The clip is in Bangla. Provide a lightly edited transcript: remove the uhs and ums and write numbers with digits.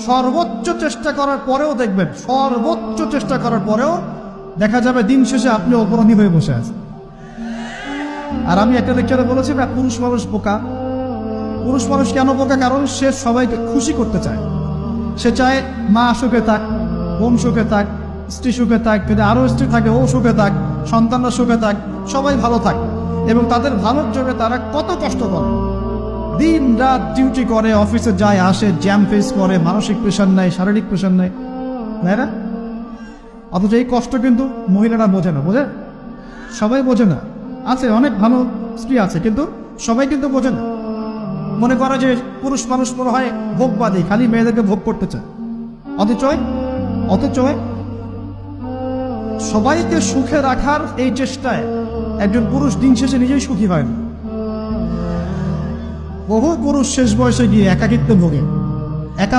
সর্বোচ্চ চেষ্টা করার পরেও দেখবেন, সর্বোচ্চ চেষ্টা করার পরেও দেখা যাবে দিন শেষে আপনি অপরাধী হয়ে বসে আছেন। আর আমি একটা লেকচারে বলেছি পুরুষ মানুষ বোকা। পুরুষ মানুষ কেন বোকা? কারণ সে সবাইকে খুশি করতে চায়। সে চায় মা সুখে থাক, বোন সুখে থাক, স্ত্রী সুখে থাক, যদি আরো স্ত্রী থাকে ও সুখে থাক, সন্তানরা সুখে থাক, সবাই ভালো থাক। এবং তাদের ভালোর জন্য তারা কত কষ্ট করে, দিন রাত ডিউটি করে, অফিসে যায় আসে, জ্যাম ফেস করে, মানসিক প্রেশার নেয়, শারীরিক প্রেশার নেয়, তাই না? অথচ এই কষ্ট কিন্তু মহিলারা বোঝে না। বোঝে? সবাই বোঝে না। আছে অনেক ভালো স্ত্রী আছে, কিন্তু সবাই কিন্তু বোঝে না। মনে করে যে পুরুষ মানুষ মনে হয় ভোগবাদী, খালি মেয়েদেরকে ভোগ করতে চায়। অথচ সবাইকে সুখে রাখার এই চেষ্টায় একজন পুরুষ দিন শেষে নিজেই সুখী হয় না। বহু পুরুষ শেষ বয়সে গিয়ে একাকিত্ব ভোগে, একা